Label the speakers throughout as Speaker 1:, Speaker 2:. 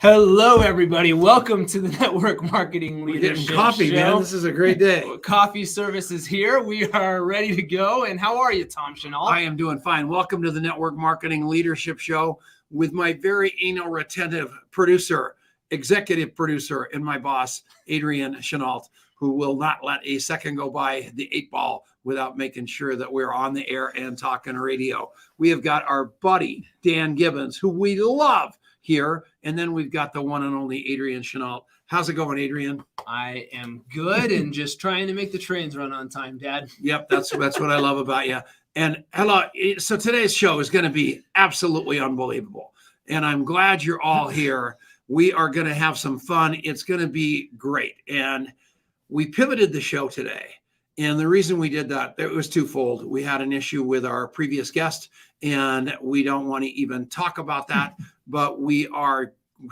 Speaker 1: Hello, everybody. Welcome to the Network Marketing Leadership
Speaker 2: Getting coffee,
Speaker 1: Show.
Speaker 2: man. This is a great day.
Speaker 1: Coffee service is here. We are ready to go. And how are you, Tom Chenault?
Speaker 2: I am doing fine. Welcome to the Network Marketing Leadership Show with my very anal retentive producer, executive producer, and my boss, Adrian, Chenault, who will not let a second go by the 8-ball without making sure that we're on the air and talking radio. We have got our buddy, Dan Gibbons, who we love here. And then we've got the one and only Adrian Chenault. How's it going, Adrian?
Speaker 1: I am good and just trying to make the trains run on time, Dad.
Speaker 2: Yep, that's what I love about you. And hello. So today's show is going to be absolutely unbelievable. And I'm glad you're all here. We are going to have some fun. It's going to be great. And we pivoted the show today. And the reason we did that, it was twofold. We had an issue with our previous guest, and we don't want to even talk about that. But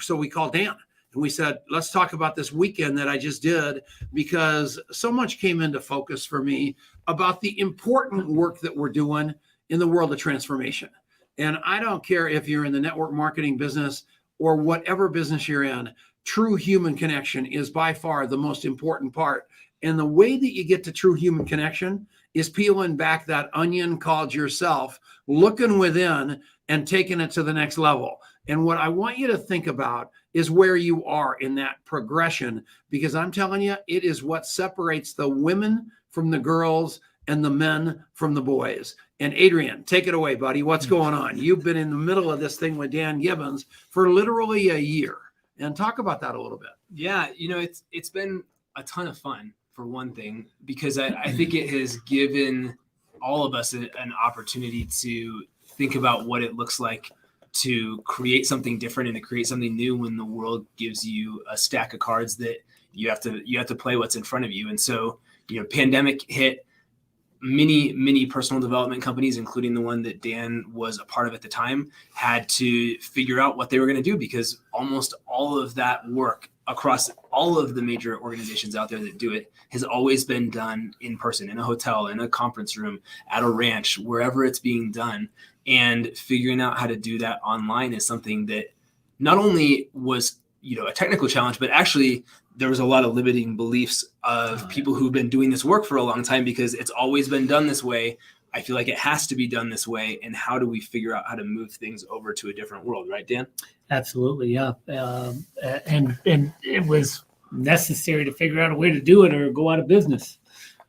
Speaker 2: so we called Dan and we said, let's talk about this weekend that I just did, because so much came into focus for me about the important work that we're doing in the world of transformation. And I don't care if you're in the network marketing business or whatever business you're in, true human connection is by far the most important part. And the way that you get to true human connection is peeling back that onion called yourself, looking within and taking it to the next level. And what I want you to think about is where you are in that progression, because I'm telling you, it is what separates the women from the girls and the men from the boys. And Adrian, take it away, buddy. What's going on? You've been in the middle of this thing with Dan Gibbons for literally a year. And talk about that a little bit.
Speaker 1: Yeah, it's been a ton of fun, for one thing, because I think it has given all of us an opportunity to think about what it looks like to create something different and to create something new when the world gives you a stack of cards that you have to play what's in front of you. And so, pandemic hit. Many personal development companies, including the one that Dan was a part of at the time, had to figure out what they were going to do, because almost all of that work across all of the major organizations out there that do it has always been done in person, in a hotel, in a conference room, at a ranch, wherever it's being done. And figuring out how to do that online is something that not only was, a technical challenge, but actually there was a lot of limiting beliefs of people who've been doing this work for a long time, because it's always been done this way. I feel like it has to be done this way. And how do we figure out how to move things over to a different world? Right, Dan?
Speaker 3: Absolutely. Yeah. And it was necessary to figure out a way to do it or go out of business,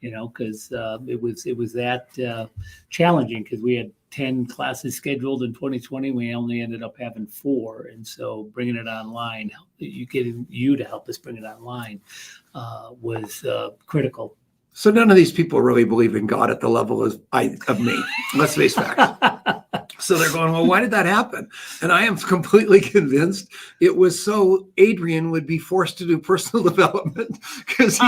Speaker 3: because it was that challenging, because we had 10 classes scheduled in 2020. We only ended up having 4. And so bringing it online, getting you to help us bring it online was critical.
Speaker 2: So none of these people really believe in God at the level of me. Let's face facts. So they're going, well, why did that happen? And I am completely convinced it was so Adrian would be forced to do personal development, because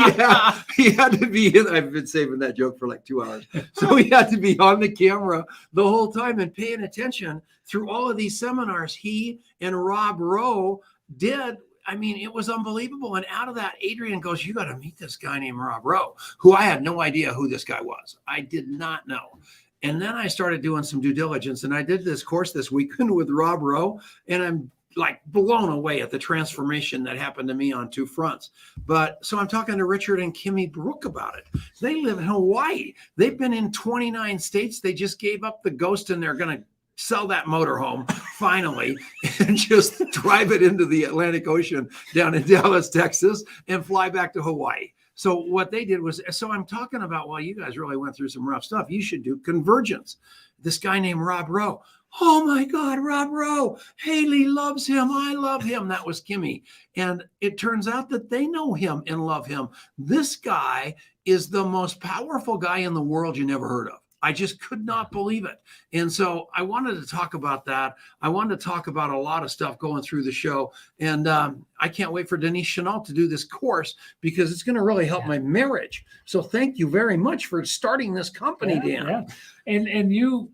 Speaker 2: he had to be in. I've been saving that joke for like 2 hours. So he had to be on the camera the whole time and paying attention through all of these seminars he and Rob Rowe did. I mean, it was unbelievable. And out of that, Adrian goes, you got to meet this guy named Rob Rowe, who I had no idea who this guy was. I did not know. And then I started doing some due diligence, and I did this course this weekend with Rob Rowe, and I'm like blown away at the transformation that happened to me on 2 fronts. But so I'm talking to Richard and Kimmy Brook about it. They live in Hawaii. They've been in 29 states. They just gave up the ghost, and they're going to sell that motorhome finally and just drive it into the Atlantic Ocean down in Dallas, Texas, and fly back to Hawaii. So what they did was, so I'm talking about, well, you guys really went through some rough stuff. You should do convergence. This guy named Rob Rowe. Oh my God, Rob Rowe. Haley loves him. I love him. That was Kimmy. And it turns out that they know him and love him. This guy is the most powerful guy in the world you never heard of. I just could not believe it. And so I wanted to talk about that. I wanted to talk about a lot of stuff going through the show. And I can't wait for Denise Chenault to do this course, because it's going to really help my marriage. So thank you very much for starting this company, Dan.
Speaker 3: Yeah. And you,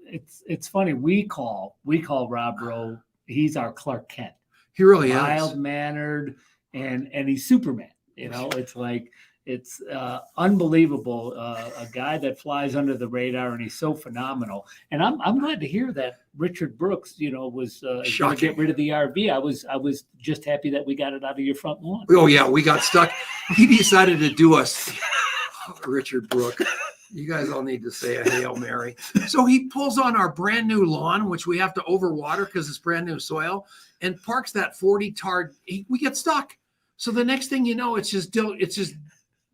Speaker 3: it's funny. We call Rob Rowe. He's our Clark Kent.
Speaker 2: He really is.
Speaker 3: Mild-mannered, and he's Superman. It's like, It's unbelievable. A guy that flies under the radar, and he's so phenomenal. And I'm glad to hear that Richard Brooks, was going to get rid of the RV. I was just happy that we got it out of your front lawn.
Speaker 2: Oh yeah, we got stuck. He decided to do us. Richard Brooks. You guys all need to say a Hail Mary. So he pulls on our brand new lawn, which we have to overwater because it's brand new soil, and parks that 40 tard. We get stuck. So the next thing you know, it's just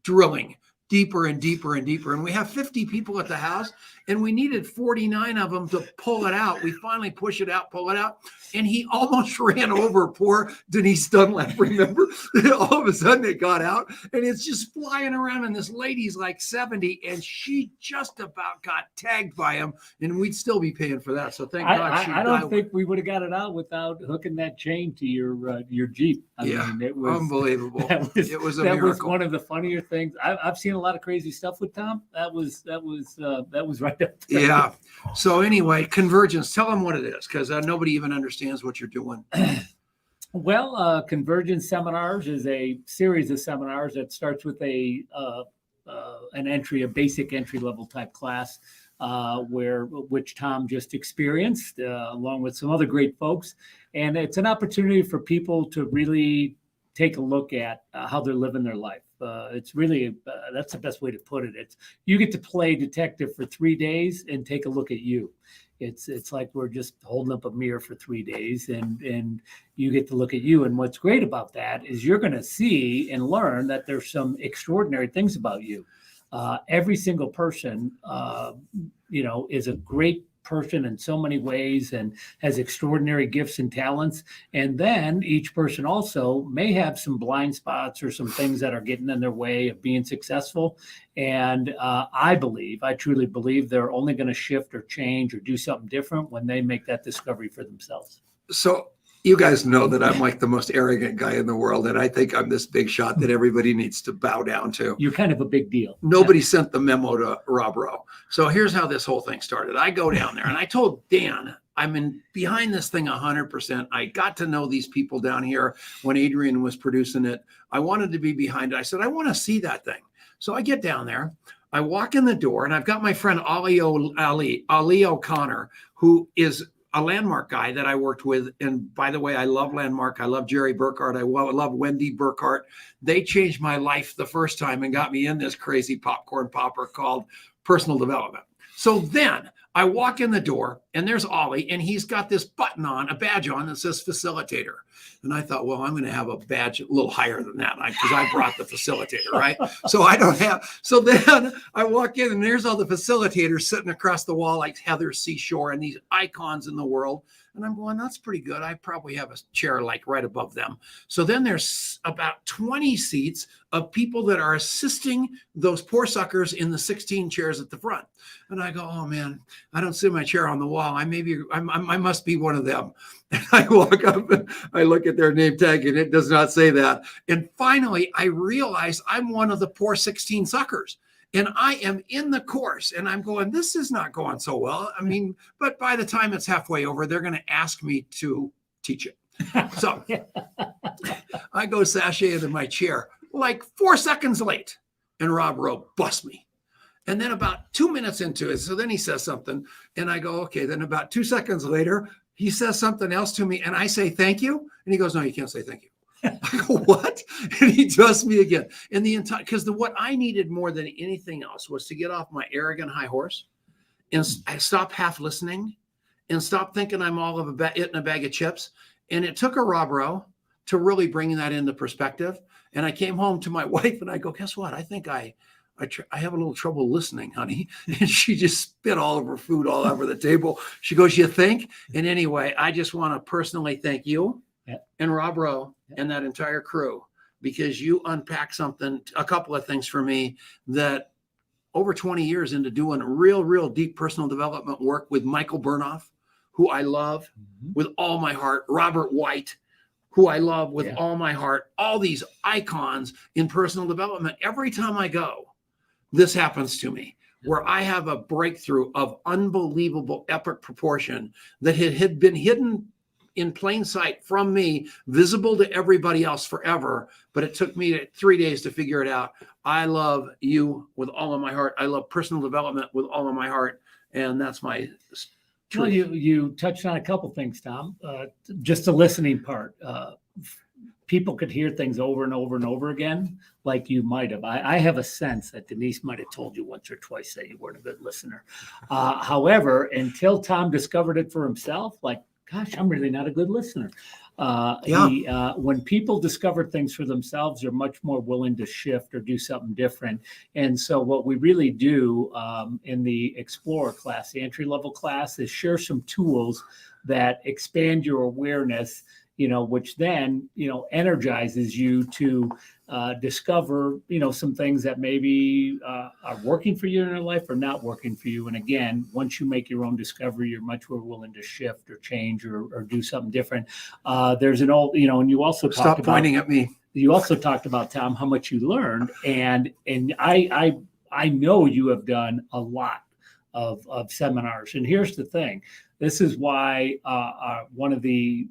Speaker 2: drilling deeper and deeper and deeper. And we have 50 people at the house, and we needed 49 of them to pull it out. We finally push it out, pull it out. And he almost ran over poor Denise Dunlap, remember? All of a sudden it got out, and it's just flying around, and this lady's like 70, and she just about got tagged by him, and we'd still be paying for that. So thank God
Speaker 3: I don't think we would have got it out without hooking that chain to your Jeep. I mean, it was
Speaker 2: unbelievable. It was a
Speaker 3: that
Speaker 2: miracle.
Speaker 3: was one of the funnier things. I've seen a lot of crazy stuff with Tom. That was right up there.
Speaker 2: Yeah. So anyway, Convergence, tell them what it is, because nobody even understands what you're doing.
Speaker 3: Well, Convergence Seminars is a series of seminars that starts with a basic entry level type class, which Tom just experienced, along with some other great folks. And it's an opportunity for people to really take a look at how they're living their life. It's really, that's the best way to put it. You get to play detective for 3 days and take a look at you. It's like we're just holding up a mirror for 3 days, and you get to look at you. And what's great about that is you're going to see and learn that there's some extraordinary things about you. Every single person, is a great person in so many ways and has extraordinary gifts and talents. And then each person also may have some blind spots or some things that are getting in their way of being successful. And I truly believe they're only going to shift or change or do something different when they make that discovery for themselves.
Speaker 2: So you guys know that I'm like the most arrogant guy in the world, and I think I'm this big shot that everybody needs to bow down to.
Speaker 3: You're kind of a big deal.
Speaker 2: Nobody sent the memo to Rob Rowe. So here's how this whole thing started. I go down there, and I told Dan, I'm behind this thing 100%. I got to know these people down here when Adrian was producing it. I wanted to be behind it. I said, I want to see that thing. So I get down there. I walk in the door, and I've got my friend Ali O'Connor, who is a Landmark guy that I worked with. And by the way, I love Landmark. I love Jerry Burkhart. I love Wendy Burkhart. They changed my life the first time and got me in this crazy popcorn popper called personal development. So then I walk in the door, and there's Ollie, and he's got this button on, a badge on that says facilitator. And I thought, well, I'm going to have a badge a little higher than that because I brought the facilitator, right? So then I walk in, and there's all the facilitators sitting across the wall like Heather Seashore and these icons in the world. And I'm going, that's pretty good. I probably have a chair like right above them. So then there's about 20 seats of people that are assisting those poor suckers in the 16 chairs at the front. And I go, oh man, I don't see my chair on the wall. I must be one of them. And I walk up and I look at their name tag, and it does not say that. And finally, I realize I'm one of the poor 16 suckers. And I am in the course, and I'm going, this is not going so well. I mean, but by the time it's halfway over, they're going to ask me to teach it. So I go sashay into my chair like 4 seconds late, and Rob Rowe busts me. And then about 2 minutes into it, so then he says something, and I go, okay. Then about 2 seconds later, he says something else to me, and I say, thank you. And he goes, no, you can't say thank you. I go, what? And he dusts me again. And because what I needed more than anything else was to get off my arrogant high horse and stop half listening and stop thinking I'm all of it in a bag of chips. And it took a Rob Rowe to really bring that into perspective. And I came home to my wife and I go, guess what? I think I have a little trouble listening, honey. And she just spit all of her food all over the table. She goes, you think? And anyway, I just want to personally thank you. Yep. And Rob Rowe and that entire crew, because you unpacked a couple of things for me that over 20 years into doing real deep personal development work with Michael Burnoff, who I love with all my heart, Robert White, who I love with all my heart, all these icons in personal development. Every time I go, this happens to me, where I have a breakthrough of unbelievable epic proportion that had been hidden in plain sight from me, visible to everybody else forever. But it took me 3 days to figure it out. I love you with all of my heart. I love personal development with all of my heart. And that's my truth.
Speaker 3: Well, you touched on a couple things, Tom. Just the listening part. People could hear things over and over and over again, like you might have. I have a sense that Denise might have told you once or twice that you weren't a good listener. However, until Tom discovered it for himself, like, gosh, I'm really not a good listener. When people discover things for themselves, they're much more willing to shift or do something different. And so what we really do in the Explorer class, the entry-level class, is share some tools that expand your awareness, which then, energizes you to discover, some things that maybe are working for you in your life or not working for you. And again, once you make your own discovery, you're much more willing to shift or change or do something different. There's an old, and you also
Speaker 2: Stop pointing at me.
Speaker 3: You also talked about, Tom, how much you learned. And I know you have done a lot of seminars. And here's the thing. This is why one of the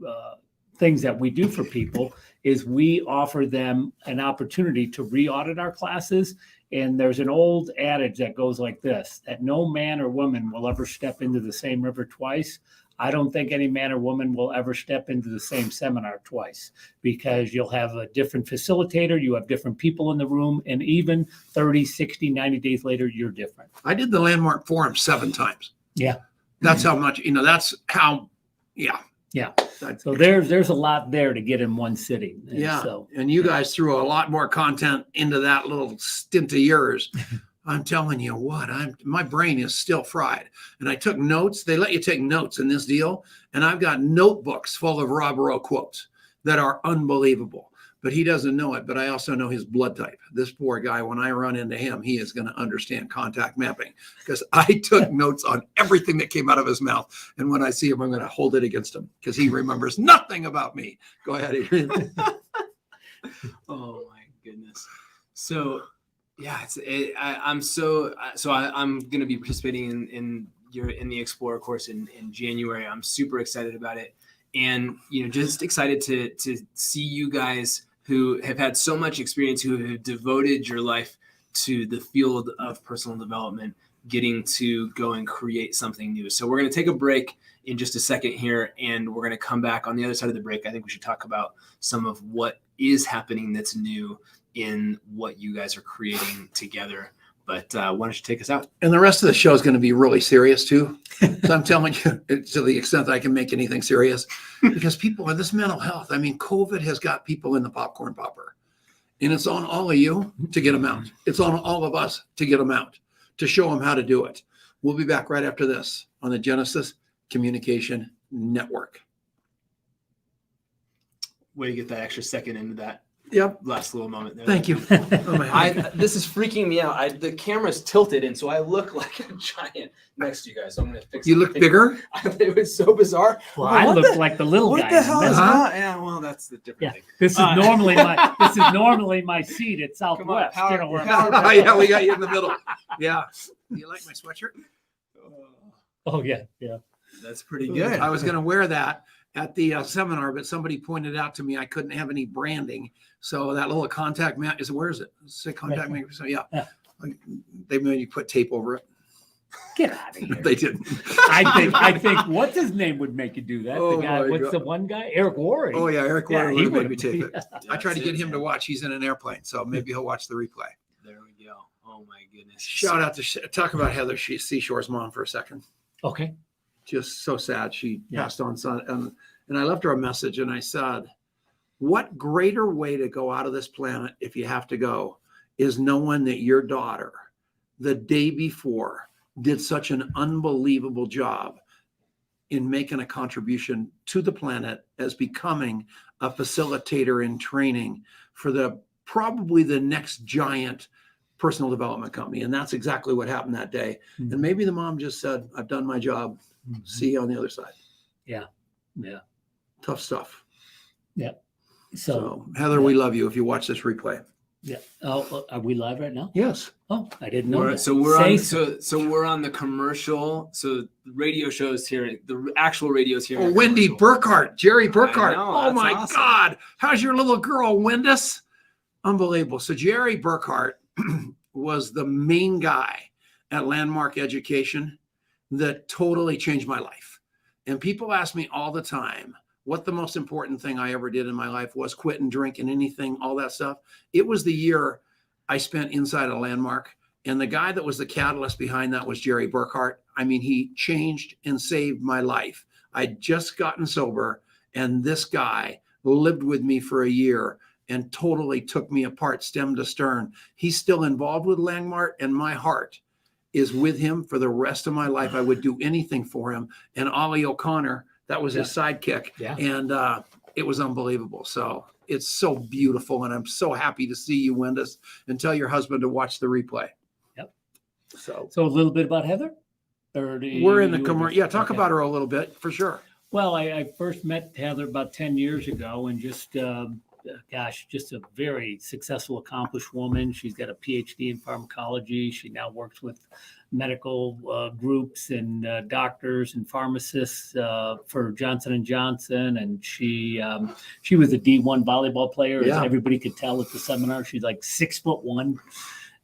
Speaker 3: things that we do for people is we offer them an opportunity to re-audit our classes. And there's an old adage that goes like this, that no man or woman will ever step into the same river twice. I don't think any man or woman will ever step into the same seminar twice, because you'll have a different facilitator, you have different people in the room, and even 30, 60, 90 days later, you're different.
Speaker 2: I did the Landmark Forum 7 times.
Speaker 3: Yeah.
Speaker 2: That's how much, that's how, yeah.
Speaker 3: Yeah. So there's a lot there to get in one sitting. And
Speaker 2: yeah.
Speaker 3: So,
Speaker 2: and you guys threw a lot more content into that little stint of yours. I'm telling you what, my brain is still fried. And I took notes. They let you take notes in this deal. And I've got notebooks full of Rob Rowe quotes that are unbelievable. But he doesn't know it. But I also know his blood type. This poor guy, when I run into him, he is going to understand contact mapping, because I took notes on everything that came out of his mouth. And when I see him, I'm going to hold it against him, because he remembers nothing about me. Go ahead, Adrian.
Speaker 1: Oh my goodness. So yeah, I'm going to be participating in the Explorer course in January. I'm super excited about it. And, just excited to see you guys who have had so much experience, who have devoted your life to the field of personal development, getting to go and create something new. So we're going to take a break in just a second here, and we're going to come back on the other side of the break. I think we should talk about some of what is happening that's new in what you guys are creating together. But why don't you take us out?
Speaker 2: And the rest of the show is going to be really serious too. So I'm telling you, to the extent that I can make anything serious, because people in this mental health, COVID has got people in the popcorn popper, and it's on all of you to get them out. It's on all of us to get them out, to show them how to do it. We'll be back right after this on the Genesis Communication Network.
Speaker 1: Way to get that extra second into that.
Speaker 2: Yep.
Speaker 1: Last little moment there.
Speaker 2: Thank you.
Speaker 1: This is freaking me out. The camera's tilted, and so I look like a giant next to you guys. So I'm going to fix it.
Speaker 2: You look bigger?
Speaker 1: It was so bizarre.
Speaker 3: Well, I look like the little guy.
Speaker 1: What the hell is that? Yeah, well, that's the different thing.
Speaker 3: This is normally my seat at Southwest.
Speaker 2: Yeah, we got you in the middle. Yeah. You like my sweatshirt?
Speaker 3: Oh, yeah.
Speaker 1: That's pretty good.
Speaker 2: I was going to wear that at the seminar, but somebody pointed out to me I couldn't have any branding. So that little contact mat where is it? Say contact mat. So yeah. They made you put tape over it.
Speaker 3: Get out of here.
Speaker 2: They didn't.
Speaker 3: I think what's his name would make you do that.
Speaker 2: Oh,
Speaker 3: the guy, what's the one guy? Eric Worre.
Speaker 2: Oh yeah, Eric Worre
Speaker 3: he
Speaker 2: would have made me tape it.
Speaker 1: Yeah,
Speaker 2: I tried to get him to watch. He's in an airplane, so maybe he'll watch the replay.
Speaker 1: There we go. Oh my goodness.
Speaker 2: Shout out to talk about Heather Seashore's mom for a second.
Speaker 3: Okay.
Speaker 2: Just so sad. She passed on son, and I left her a message, and I said, what greater way to go out of this planet, if you have to go, is knowing that your daughter, the day before, did such an unbelievable job in making a contribution to the planet as becoming a facilitator in training for probably the next giant personal development company. And that's exactly what happened that day. Mm-hmm. And maybe the mom just said, I've done my job. Mm-hmm. See you on the other side.
Speaker 3: Yeah.
Speaker 2: Tough stuff.
Speaker 3: Yeah.
Speaker 2: So Heather, we love you if you watch this replay.
Speaker 3: Yeah. Oh, are we live right now?
Speaker 2: Yes.
Speaker 3: Oh, I didn't know that.
Speaker 1: So we're
Speaker 3: Say
Speaker 1: on
Speaker 3: so.
Speaker 1: so we're on the commercial. So the radio shows here, the actual radio's here.
Speaker 2: Oh, Wendy Burkhart, Jerry Burkhart.
Speaker 1: know,
Speaker 2: Oh
Speaker 1: that's
Speaker 2: my
Speaker 1: awesome.
Speaker 2: God. How's your little girl, Wendis? Unbelievable. So Jerry Burkhart was the main guy at Landmark Education that totally changed my life. And people ask me all the time, what the most important thing I ever did in my life was, quit and drink and anything, all that stuff. It was the year I spent inside a Landmark. And the guy that was the catalyst behind that was Jerry Burkhart. I mean, he changed and saved my life. I'd just gotten sober, and this guy lived with me for a year and totally took me apart, stem to stern. He's still involved with Landmark, and my heart is with him for the rest of my life. I would do anything for him. And Ollie O'Connor, that was his sidekick.
Speaker 3: Yeah.
Speaker 2: And it was unbelievable. So it's so beautiful. And I'm so happy to see you, Wendis, and tell your husband to watch the replay.
Speaker 3: Yep.
Speaker 2: So
Speaker 3: a little bit about Heather? Or
Speaker 2: we're in the commercial. Yeah, talk about her a little bit for sure.
Speaker 3: Well, I first met Heather about 10 years ago, and just, just a very successful, accomplished woman. She's got a PhD in pharmacology. She now works with medical groups and doctors and pharmacists for Johnson & Johnson. And she was a D1 volleyball player, as everybody could tell at the seminar. She's like 6'1".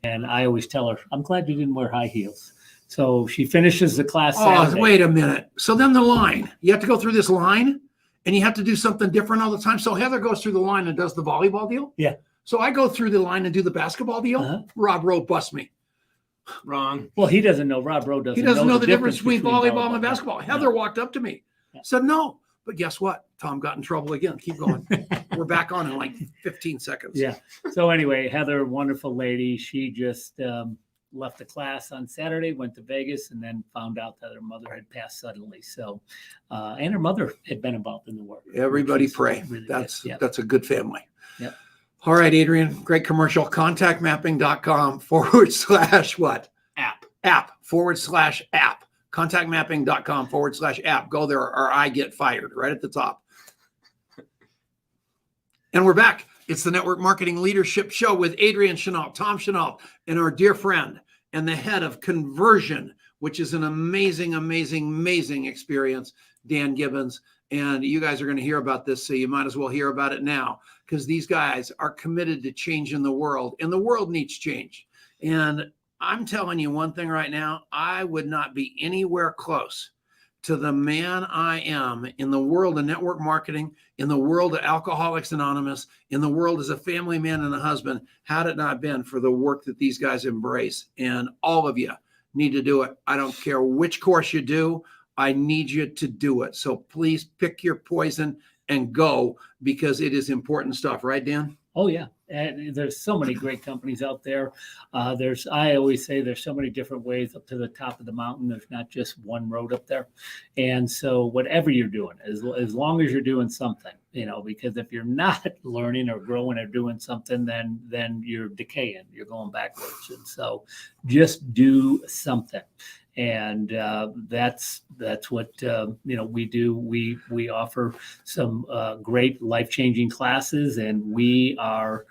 Speaker 3: And I always tell her, I'm glad you didn't wear high heels. So she finishes the class Saturday.
Speaker 2: Oh, wait a minute. So then the line, you have to go through this line and you have to do something different all the time. So Heather goes through the line and does the volleyball deal.
Speaker 3: Yeah.
Speaker 2: So I go through the line and do the basketball deal.
Speaker 3: Uh-huh.
Speaker 2: Rob Rowe busts me.
Speaker 1: Wrong.
Speaker 3: Well, he doesn't know. Rob Rowe doesn't.
Speaker 2: He doesn't know the difference between volleyball and
Speaker 3: Yeah.
Speaker 2: basketball. Heather walked up to me, said no. But guess what? Tom got in trouble again. Keep going. We're back on in like 15 seconds.
Speaker 3: Yeah. So anyway, Heather, wonderful lady. She just left the class on Saturday, went to Vegas, and then found out that her mother had passed suddenly. So, and her mother had been involved in the work.
Speaker 2: Everybody pray.
Speaker 3: Really
Speaker 2: That's
Speaker 3: good.
Speaker 2: a good family.
Speaker 3: Yep.
Speaker 2: All right, Adrian, great commercial. Contactmapping.com/, what?
Speaker 1: App.
Speaker 2: App/app. Contactmapping.com/app. Go there or I get fired right at the top. And we're back. It's the Network Marketing Leadership Show with Adrian Chenault, Tom Chenault, and our dear friend and the head of conversion, which is an amazing, amazing, amazing experience, Dan Gibbons. And you guys are going to hear about this, so you might as well hear about it now, because these guys are committed to changing the world, and the world needs change. And I'm telling you one thing right now, I would not be anywhere close to the man I am in the world of network marketing, in the world of Alcoholics Anonymous, in the world as a family man and a husband, had it not been for the work that these guys embrace. And all of you need to do it. I don't care which course you do. I need you to do it. So please pick your poison and go, because it is important stuff. Right, Dan?
Speaker 3: Oh, yeah. And there's so many great companies out there. I always say there's so many different ways up to the top of the mountain. There's not just one road up there. And so whatever you're doing, as long as you're doing something, because if you're not learning or growing or doing something, then you're decaying, you're going backwards. And so just do something. And that's what we do. We offer some great life-changing classes, and we are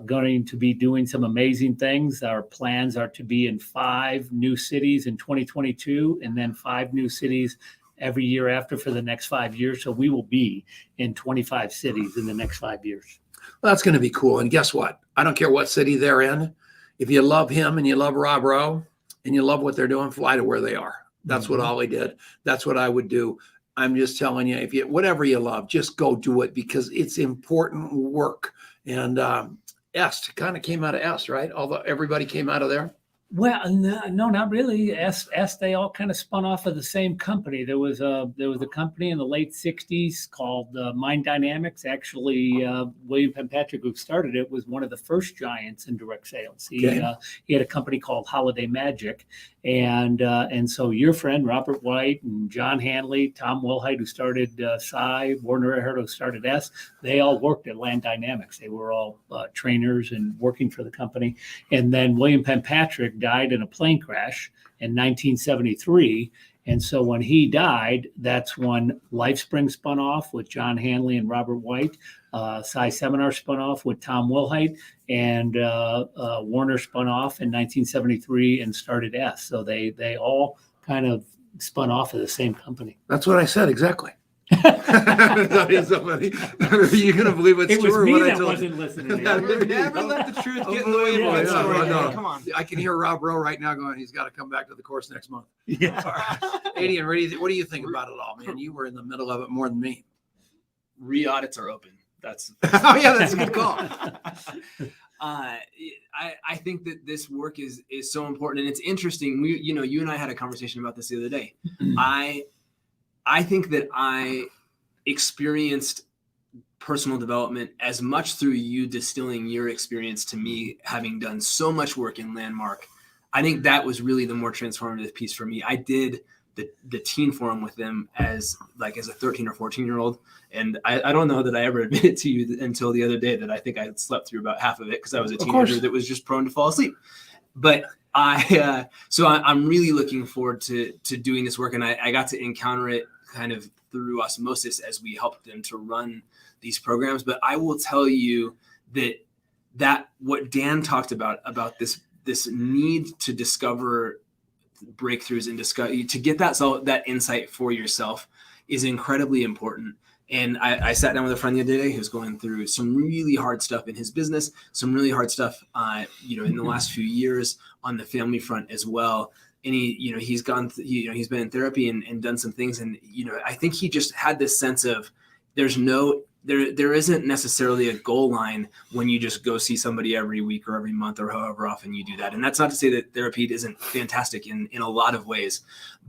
Speaker 3: going to be doing some amazing things. Our plans are to be in 5 new cities in 2022, and then 5 new cities every year after for the next 5 years. So we will be in 25 cities in the next 5 years.
Speaker 2: Well, that's going to be cool. And guess what? I don't care what city they're in. If you love him and you love Rob Rowe and you love what they're doing, fly to where they are. That's what Ollie did. That's what I would do. I'm just telling you, whatever you love, just go do it, because it's important work. And Est kind of came out of Est, right? Although everybody came out of there.
Speaker 3: Well, no, not really. They all kind of spun off of the same company. There was a company in the late 60s called Mind Dynamics. Actually, William Penpatrick, who started it, was one of the first giants in direct sales. He had a company called Holiday Magic. And so your friend, Robert White and John Hanley, Tom Wilhite, who started Psi, Warner Earhart, who started S, they all worked at Land Dynamics. They were all trainers and working for the company. And then William Penpatrick died in a plane crash in 1973. And so when he died, that's when LifeSpring spun off with John Hanley and Robert White. PSI Seminars spun off with Tom Wilhite, and Warner spun off in 1973 and started S. So they all kind of spun off of the same company.
Speaker 2: That's what I said exactly. That is so funny. Are you going to believe it's
Speaker 3: It was
Speaker 2: true or
Speaker 3: me
Speaker 2: what I
Speaker 3: that
Speaker 2: told
Speaker 3: wasn't
Speaker 2: you?
Speaker 3: listening.
Speaker 1: Never let the truth get in the way of
Speaker 3: Yeah,
Speaker 1: a good
Speaker 3: yeah,
Speaker 1: story.
Speaker 2: no.
Speaker 1: Come on.
Speaker 2: I can hear Rob Rowe right now going, he's got to come back to the course next month.
Speaker 3: Yeah.
Speaker 2: Adrian, what do you think about it all, man? You were in the middle of it more than me.
Speaker 1: Re-audits are open. That's
Speaker 2: Oh, yeah, that's a good call.
Speaker 1: I think that this work is so important, and it's interesting. You and I had a conversation about this the other day. I think that I experienced personal development as much through you distilling your experience to me, having done so much work in Landmark. I think that was really the more transformative piece for me. I did the teen forum with them as a 13 or 14-year-old. And I don't know that I ever admitted to you until the other day that I think I had slept through about half of it because I was a teenager that was just prone to fall asleep. But so I'm really looking forward to doing this work. And I got to encounter it kind of through osmosis as we helped them to run these programs. But I will tell you that what Dan talked about this need to discover breakthroughs and to get that insight for yourself is incredibly important. And I sat down with a friend the other day who's going through some really hard stuff in his business, some really hard stuff, in the last few years on the family front as well. And he's gone, he's been in therapy and done some things. And, I think he just had this sense of there isn't necessarily a goal line when you just go see somebody every week or every month or however often you do that. And that's not to say that therapy isn't fantastic in a lot of ways,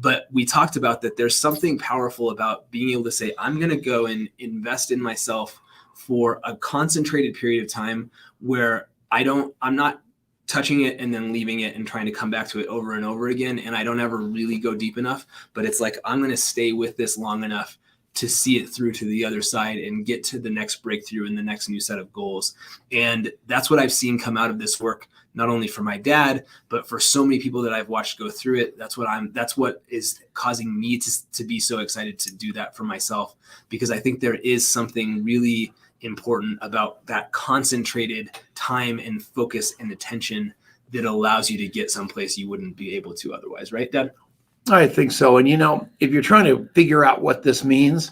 Speaker 1: but we talked about that there's something powerful about being able to say, I'm going to go and invest in myself for a concentrated period of time where I'm not touching it and then leaving it and trying to come back to it over and over again. And I don't ever really go deep enough, but it's like, I'm going to stay with this long enough to see it through to the other side and get to the next breakthrough and the next new set of goals. And that's what I've seen come out of this work, not only for my dad, but for so many people that I've watched go through it. That's what is causing me to be so excited to do that for myself, because I think there is something really important about that concentrated time and focus and attention that allows you to get someplace you wouldn't be able to otherwise. Right, Dad?
Speaker 2: I think so. And, if you're trying to figure out what this means,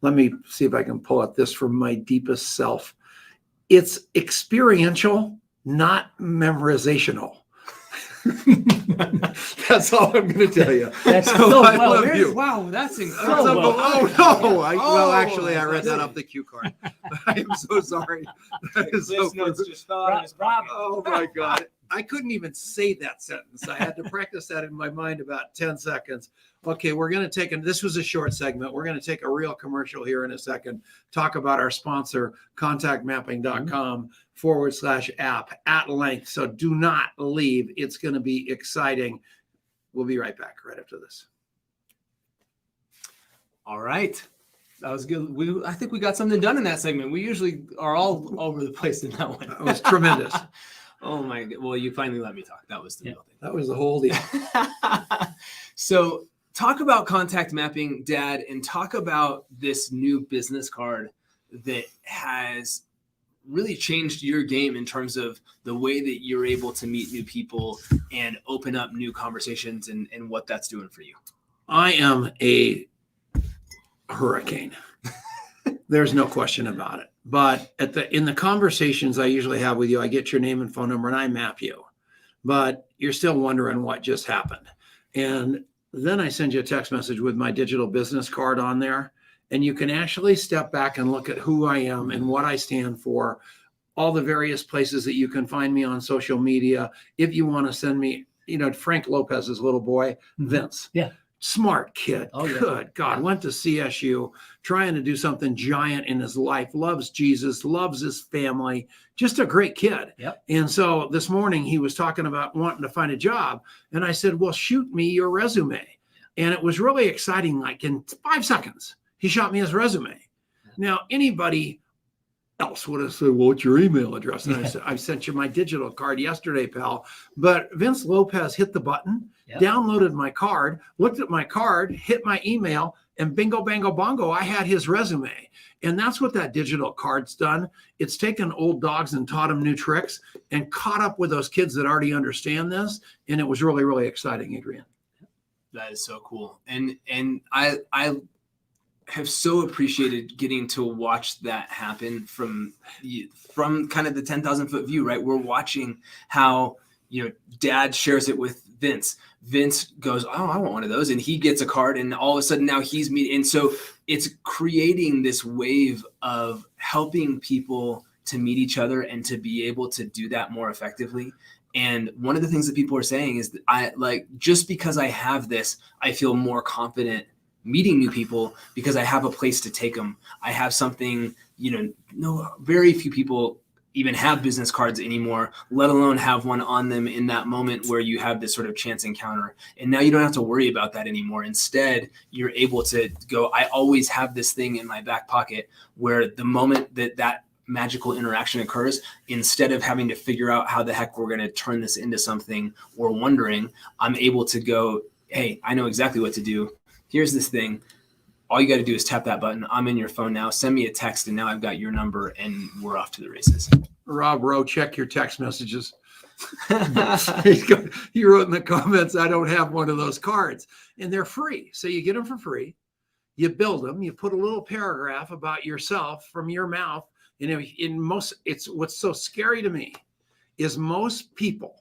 Speaker 2: let me see if I can pull out this from my deepest self. It's experiential, not memorizational. That's all I'm going to tell you.
Speaker 3: That's
Speaker 2: I love you.
Speaker 1: Wow, that's incredible.
Speaker 2: Actually, I read that off the cue card. I am so sorry. That is so
Speaker 1: notes just fell out of his pocket.
Speaker 2: Oh my God. I couldn't even say that sentence. I had to practice that in my mind about 10 seconds. Okay, we're going to this was a short segment. We're going to take a real commercial here in a second, talk about our sponsor, contactmapping.com/app at length. So do not leave. It's going to be exciting. We'll be right back right after this.
Speaker 1: All right. That was good. I think we got something done in that segment. We usually are all over the place in that one.
Speaker 2: That was tremendous.
Speaker 1: Oh my God. Well, you finally let me talk. That was the real thing.
Speaker 2: That was the whole deal.
Speaker 1: So talk about contact mapping, Dad, and talk about this new business card that has really changed your game in terms of the way that you're able to meet new people and open up new conversations and what that's doing for you.
Speaker 2: I am a hurricane. There's no question about it. But in the conversations I usually have with you, I get your name and phone number and I map you. But you're still wondering what just happened. And then I send you a text message with my digital business card on there. And you can actually step back and look at who I am and what I stand for, all the various places that you can find me on social media. If you want to send me, Frank Lopez's little boy, Vince.
Speaker 3: Yeah.
Speaker 2: Smart kid.
Speaker 3: Oh, yeah.
Speaker 2: Good God. Went to CSU, trying to do something giant in his life, loves Jesus, loves his family, just a great kid.
Speaker 3: Yep.
Speaker 2: And so this morning he was talking about wanting to find a job. And I said, well, shoot me your resume. And it was really exciting. Like in 5 seconds, he shot me his resume. Now, anybody else would have said, well, what's your email address? And I said, I sent you my digital card yesterday, pal. But Vince Lopez hit the button, downloaded my card, looked at my card, hit my email, and bingo, bango, bongo, I had his resume. And that's what that digital card's done. It's taken old dogs and taught them new tricks and caught up with those kids that already understand this. And it was really, really exciting, Adrian.
Speaker 1: That is so cool. And I have so appreciated getting to watch that happen from kind of the 10,000 foot view, right? We're watching how, dad shares it with Vince. Vince goes, oh, I want one of those. And he gets a card, and all of a sudden now he's meeting. And so it's creating this wave of helping people to meet each other and to be able to do that more effectively. And one of the things that people are saying is that just because I have this, I feel more confident meeting new people because I have a place to take them. I have something, very few people even have business cards anymore, let alone have one on them in that moment where you have this sort of chance encounter. And now you don't have to worry about that anymore. Instead, you're able to go, I always have this thing in my back pocket where the moment that magical interaction occurs, instead of having to figure out how the heck we're going to turn this into something or wondering, I'm able to go, hey, I know exactly what to do. Here's this thing. All you got to do is tap that button. I'm in your phone now. Send me a text, and now I've got your number, and we're off to the races.
Speaker 2: Rob Rowe, check your text messages. He wrote in the comments, I don't have one of those cards. And they're free. So you get them for free. You build them. You put a little paragraph about yourself from your mouth. And it's what's so scary to me is most people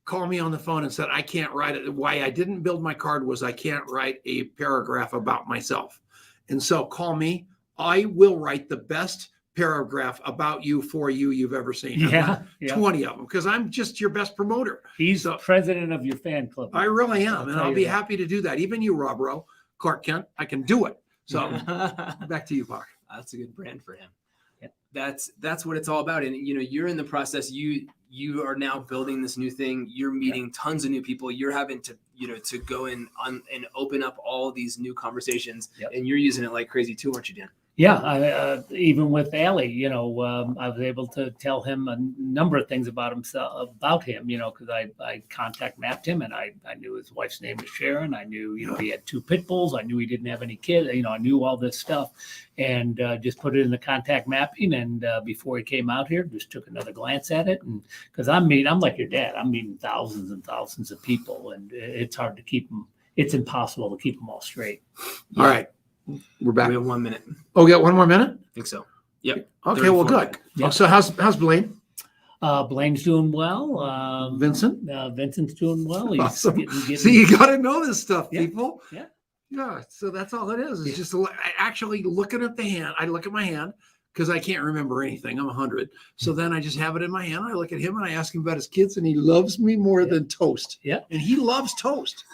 Speaker 2: call me on the phone and said, I can't write it. Why I didn't build my card was I can't write a paragraph about myself. And so call me. I will write the best paragraph about you for you you've ever seen. 20 of them, because I'm just your best promoter.
Speaker 3: He's the president of your fan club.
Speaker 2: I really am. And I'll be happy to do that. Even you, Rob Rowe, Clark Kent, I can do it. So back to you, Mark.
Speaker 1: That's a good brand for him. That's what it's all about. And you're in the process. You are now building this new thing. You're meeting tons of new people. You're having to to go in and open up all these new conversations. And you're using it like crazy too, aren't you, Dan?
Speaker 3: Yeah, even with Allie, I was able to tell him a number of things about him, because I contact mapped him, and I knew his wife's name was Sharon. I knew, he had 2 pit bulls. I knew he didn't have any kids. I knew all this stuff, and just put it in the contact mapping. And before he came out here, just took another glance at it. And because I'm like your dad, I'm meeting thousands and thousands of people, and it's hard to keep them. It's impossible to keep them all straight.
Speaker 2: All right. We're back.
Speaker 1: We have 1 minute.
Speaker 2: Oh, we got 1 more minute?
Speaker 1: I think so. Yep.
Speaker 2: Okay, well, good.
Speaker 3: Yep.
Speaker 2: So how's Blaine?
Speaker 3: Blaine's doing well.
Speaker 2: Vincent?
Speaker 3: Vincent's doing well. He's
Speaker 2: awesome.
Speaker 3: getting
Speaker 2: See, you got to know this stuff,
Speaker 3: Yeah.
Speaker 2: people.
Speaker 3: Yeah.
Speaker 2: Yeah. So that's all it is. It's just actually looking at the hand. I look at my hand because I can't remember anything. I'm 100. So then I just have it in my hand. I look at him and I ask him about his kids, and he loves me more than toast.
Speaker 3: Yeah.
Speaker 2: And he loves toast.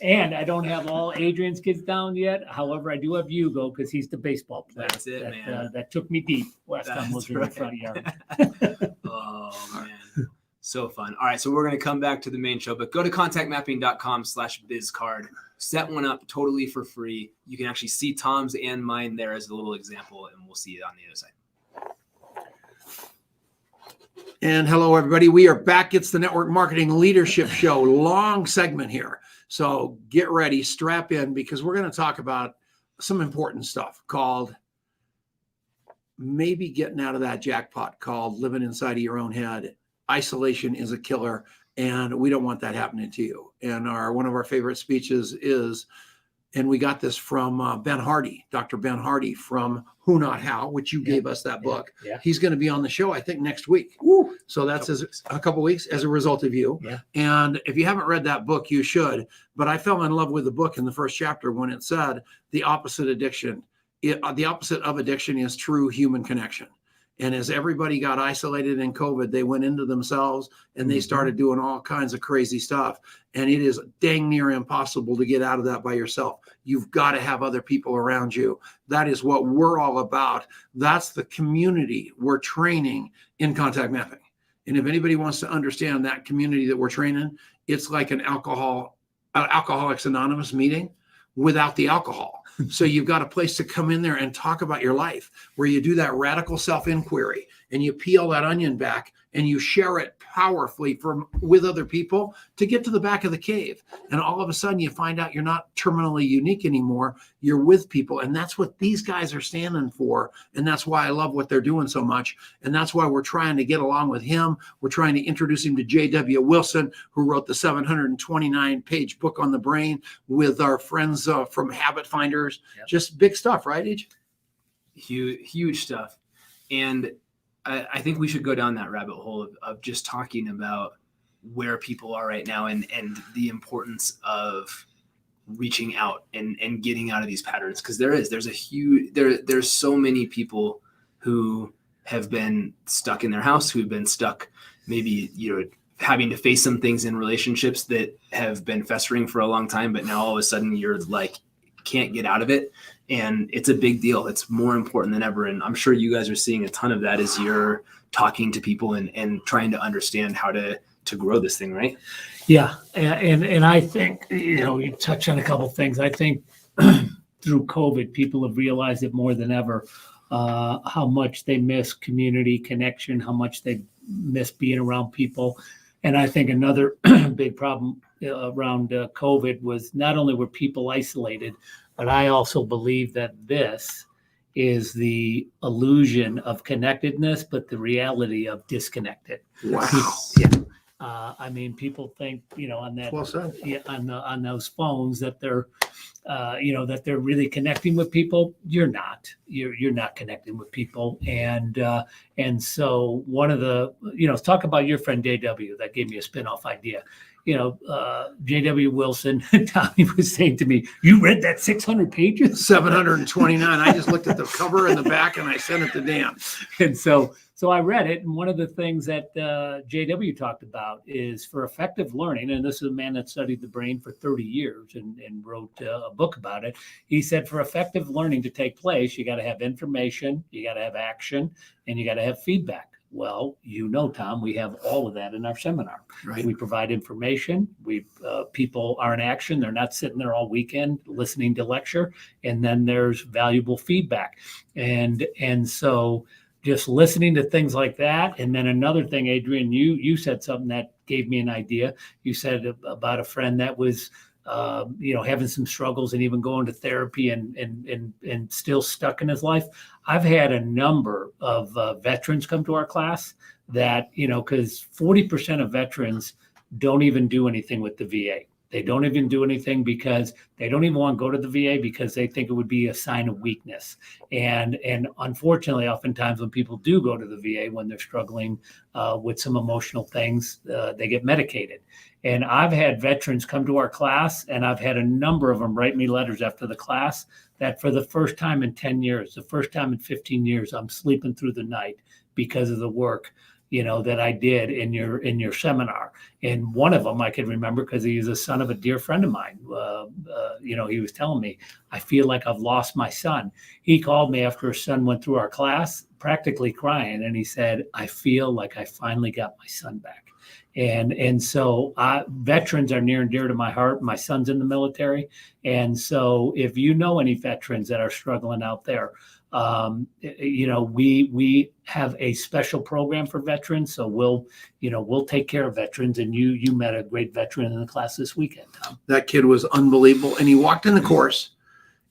Speaker 3: And I don't have all Adrian's kids down yet. However, I do have Hugo because he's the baseball player.
Speaker 1: That's it, man.
Speaker 3: That took me deep last time was in the front yard.
Speaker 1: Oh, man. So fun. All right, so we're going to come back to the main show, but go to contactmapping.com/bizcard. Set one up totally for free. You can actually see Tom's and mine there as a little example, and we'll see it on the other side.
Speaker 2: And hello, everybody. We are back. It's the Network Marketing Leadership Show. Long segment here. So get ready, strap in, because we're going to talk about some important stuff called maybe getting out of that jackpot, called living inside of your own head. Isolation is a killer, and we don't want that happening to you. And one of our favorite speeches is, and we got this from Ben Hardy, Dr. Ben Hardy from Who Not How, which you gave us that book.
Speaker 3: Yeah.
Speaker 2: He's going to be on the show, I think, next week. So that's a couple weeks as a result of you.
Speaker 3: Yeah.
Speaker 2: And if you haven't read that book, you should. But I fell in love with the book in the first chapter when it said the opposite of addiction is true human connection. And as everybody got isolated in COVID, they went into themselves and they started doing all kinds of crazy stuff. And it is dang near impossible to get out of that by yourself. You've got to have other people around you. That is what we're all about. That's the community we're training in contact mapping. And if anybody wants to understand that community that we're training, it's like an Alcoholics Anonymous meeting without the alcohol. So you've got a place to come in there and talk about your life, where you do that radical self-inquiry and you peel that onion back and you share it powerfully with other people to get to the back of the cave. And all of a sudden you find out you're not terminally unique anymore. You're with people. And that's what these guys are standing for. And that's why I love what they're doing so much. And that's why we're trying to get along with him. We're trying to introduce him to J.W. Wilson, who wrote the 729-page book on the brain, with our friends from Habit Finders. Yep. Just big stuff, right, Age?
Speaker 1: Huge stuff. And I think we should go down that rabbit hole of just talking about where people are right now and the importance of reaching out and getting out of these patterns. Because there's so many people who have been stuck in their house, who've been stuck maybe, having to face some things in relationships that have been festering for a long time, but now all of a sudden you're like, can't get out of it. And it's a big deal. It's more important than ever. And I'm sure you guys are seeing a ton of that as you're talking to people and trying to understand how to grow this thing, right?
Speaker 3: Yeah. And I think, you touch on a couple of things. I think through COVID, people have realized it more than ever, how much they miss community connection, how much they miss being around people. And I think another big problem around COVID was not only were people isolated, but I also believe that this is the illusion of connectedness, but the reality of disconnected.
Speaker 2: Wow.
Speaker 3: People think, on that,
Speaker 2: well said.
Speaker 3: on those phones that they're, that they're really connecting with people. You're not. You're not connecting with people. And so one of the, talk about your friend JW. That gave me a spinoff idea. J.W. Wilson, Tommy was saying to me, you read that 600 pages?
Speaker 2: 729. I just looked at the cover and the back and I sent it to Dan.
Speaker 3: And so I read it. And one of the things that J.W. talked about is for effective learning, and this is a man that studied the brain for 30 years and wrote a book about it. He said, for effective learning to take place, you got to have information, you got to have action, and you got to have feedback. Well, Tom, we have all of that in our seminar.
Speaker 2: Right.
Speaker 3: We provide information. People are in action. They're not sitting there all weekend listening to lecture. And then there's valuable feedback. And so just listening to things like that. And then another thing, Adrian, you said something that gave me an idea. You said about a friend that was having some struggles and even going to therapy and still stuck in his life. I've had a number of veterans come to our class that, because 40% of veterans don't even do anything with the VA. They don't even do anything because they don't even want to go to the VA because they think it would be a sign of weakness. And unfortunately, oftentimes when people do go to the VA, when they're struggling with some emotional things, they get medicated. And I've had veterans come to our class, and I've had a number of them write me letters after the class that for the first time in 10 years, the first time in 15 years, I'm sleeping through the night because of the work that I did in your seminar. And one of them I can remember because he is a son of a dear friend of mine. He was telling me, I feel like I've lost my son. He called me after his son went through our class, practically crying. And he said, I feel like I finally got my son back. And so veterans are near and dear to my heart. My son's in the military. And so if you know any veterans that are struggling out there, we have a special program for veterans. So we'll take care of veterans. And you met a great veteran in the class this weekend, Tom.
Speaker 2: That kid was unbelievable. And he walked in the course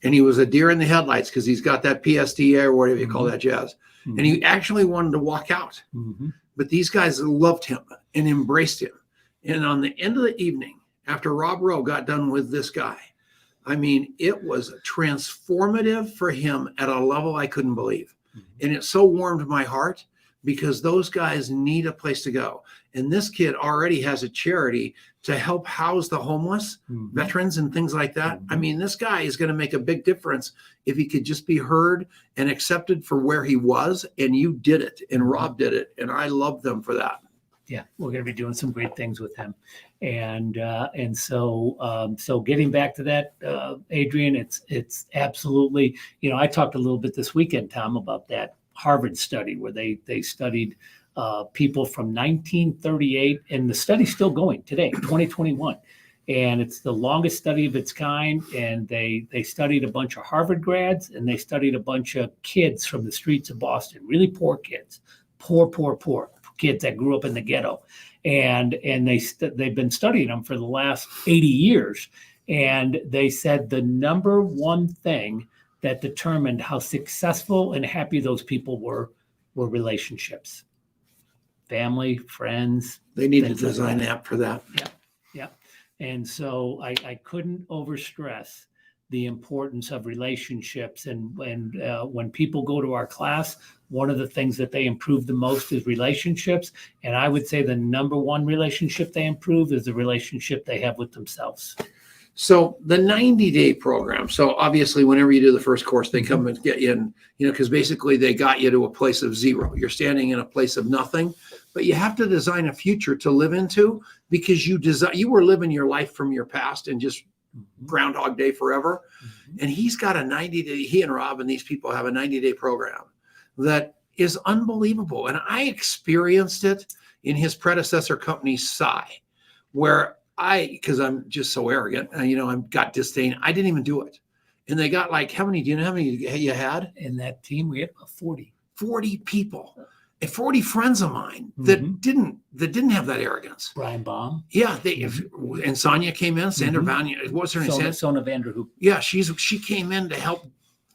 Speaker 2: and he was a deer in the headlights because he's got that PSTA or whatever you call that jazz. Mm-hmm. And he actually wanted to walk out. Mm-hmm. But these guys loved him and embraced him. And on the end of the evening, after Rob Rowe got done with this guy, it was transformative for him at a level I couldn't believe. Mm-hmm. And it so warmed my heart because those guys need a place to go. And this kid already has a charity to help house the homeless, mm-hmm. veterans and things like that. Mm-hmm. This guy is going to make a big difference if he could just be heard and accepted for where he was. And you did it. And Rob did it. And I love them for that.
Speaker 3: Yeah, we're going to be doing some great things with him. And so getting back to that, Adrian, it's absolutely, I talked a little bit this weekend, Tom, about that Harvard study where they studied people from 1938, and the study's still going today, 2021. and it's the longest study of its kind. And they studied a bunch of Harvard grads, and they studied a bunch of kids from the streets of Boston, really poor kids, poor kids that grew up in the ghetto, and they've been studying them for the last 80 years. And they said the number one thing that determined how successful and happy those people were relationships, family, friends.
Speaker 2: They need to
Speaker 3: things like
Speaker 2: design
Speaker 3: that.
Speaker 2: an app for that.
Speaker 3: Yeah. And so I couldn't overstress the importance of relationships. And when people go to our class, one of the things that they improve the most is relationships. And I would say the number one relationship they improve is the relationship they have with themselves.
Speaker 2: So the 90-day program. So obviously, whenever you do the first course, they come and get you in, because basically they got you to a place of zero. You're standing in a place of nothing, but you have to design a future to live into, because you were living your life from your past and just Groundhog Day forever. And he's got a 90-day, he and Rob and these people have a 90-day program that is unbelievable. And I experienced it in his predecessor company, PSI, where because I'm just so arrogant, I've got disdain. I didn't even do it. And they got how many you had?
Speaker 3: In that team, we had about
Speaker 2: 40 people and 40 friends of mine that didn't have that arrogance.
Speaker 3: Brian Baum.
Speaker 2: Yeah. And Sonia came in, Sandra Vanya, what's her name?
Speaker 3: Sona Vanderhoop.
Speaker 2: Yeah. She came in to help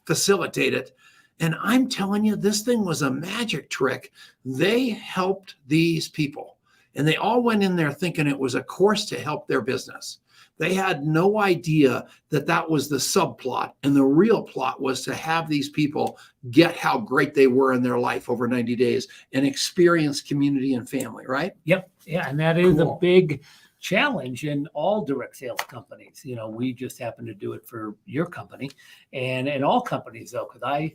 Speaker 2: facilitate it. And I'm telling you, this thing was a magic trick. They helped these people. And they all went in there thinking it was a course to help their business. They had no idea that was the subplot. And the real plot was to have these people get how great they were in their life over 90 days and experience community and family, right?
Speaker 3: Yep. Yeah. And that is a big challenge in all direct sales companies. We just happen to do it for your company, and in all companies, though, because I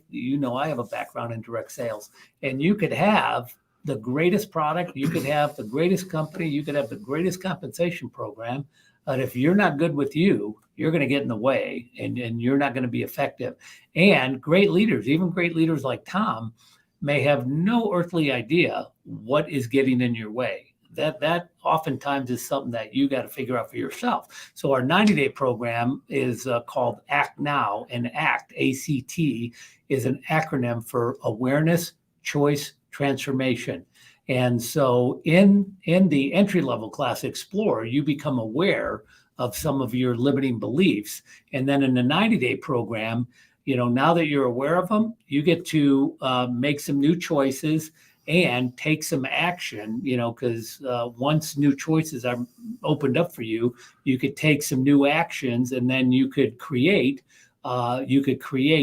Speaker 3: have a background in direct sales, and you could have the greatest product, you could have the greatest company, you could have the greatest compensation program. But if you're not good with you, you're going to get in the way, and you're not going to be effective. And great leaders, even great leaders like Tom, may have no earthly idea what is getting in your way. That oftentimes is something that you got to figure out for yourself. So our 90-day program is called Act Now, and ACT, A-C-T, is an acronym for Awareness, Choice, Transformation. And so in the entry-level class Explorer, you become aware of some of your limiting beliefs. And then in the 90-day program, now that you're aware of them, you get to make some new choices and take some action, because once new choices are opened up for you, you could take some new actions, and then you could create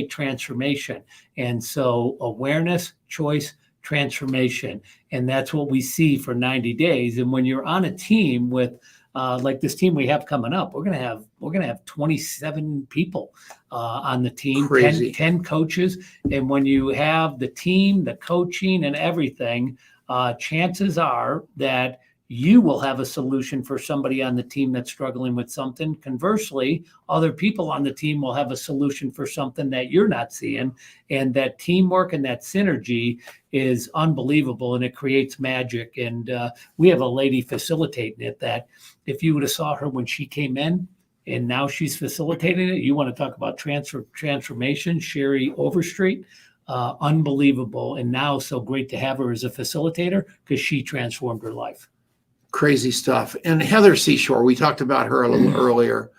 Speaker 3: transformation. And so awareness, choice, transformation. And that's what we see for 90 days. And when you're on a team with like this team we have coming up, we're going to have 27 people on the team,
Speaker 2: Crazy.
Speaker 3: 10 coaches. And when you have the team, the coaching and everything, chances are that you will have a solution for somebody on the team that's struggling with something. Conversely, other people on the team will have a solution for something that you're not seeing. And that teamwork and that synergy is unbelievable, and it creates magic. And we have a lady facilitating it that if you would have saw her when she came in, and now she's facilitating it, you want to talk about transformation, Sherry Overstreet. Unbelievable. And now so great to have her as a facilitator, because she transformed her life.
Speaker 2: Crazy stuff. And Heather Seashore, we talked about her a little earlier.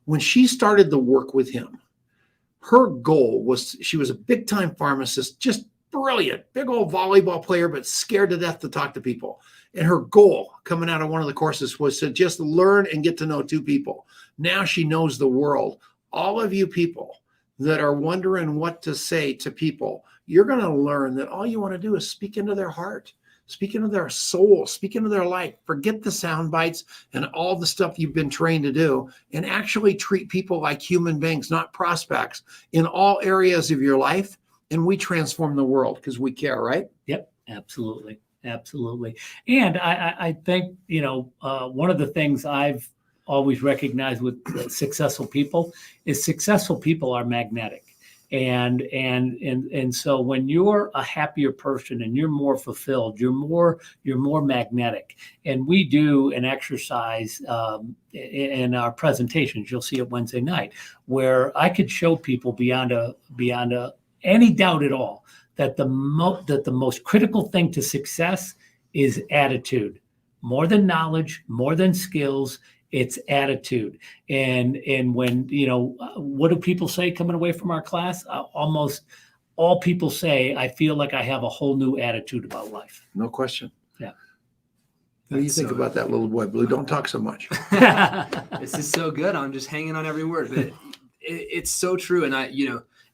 Speaker 2: When she started the work with him, her goal was, she was a big time pharmacist, just brilliant, big old volleyball player, but scared to death to talk to people. And her goal coming out of one of the courses was to just learn and get to know two people. Now she knows the world. All of you people that are wondering what to say to people, you're going to learn that all you want to do is speak into their heart. Speak into their soul, speak into their life. Forget the sound bites and all the stuff you've been trained to do, and actually treat people like human beings, not prospects, in all areas of your life. And we transform the world because we care, right?
Speaker 3: Yep, absolutely. Absolutely. And I think, one of the things I've always recognized with successful people is successful people are magnetic. And so when you're a happier person and you're more fulfilled, you're more magnetic. And we do an exercise in our presentations. You'll see it Wednesday night, where I could show people beyond any doubt at all that the most critical thing to success is attitude. More than knowledge, more than skills, it's attitude. And when, what do people say coming away from our class? Almost all people say, I feel like I have a whole new attitude about life.
Speaker 2: No question.
Speaker 3: Yeah.
Speaker 2: What do you think about that, little boy Blue? Don't talk so much.
Speaker 1: This is so good. I'm just hanging on every word, but it's so true. And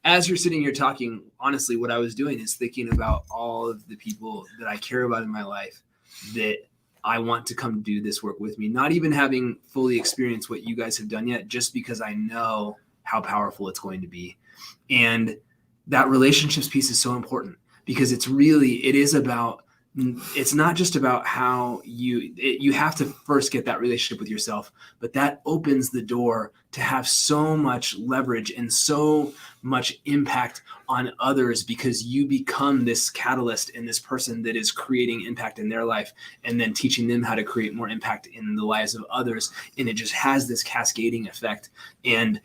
Speaker 1: as you're sitting here talking, honestly, what I was doing is thinking about all of the people that I care about in my life that I want to come do this work with me, not even having fully experienced what you guys have done yet, just because I know how powerful it's going to be. And that relationships piece is so important because it's not just about how you have to first get that relationship with yourself, but that opens the door to have so much leverage and so much impact on others because you become this catalyst and this person that is creating impact in their life and then teaching them how to create more impact in the lives of others. And it just has this cascading effect. And,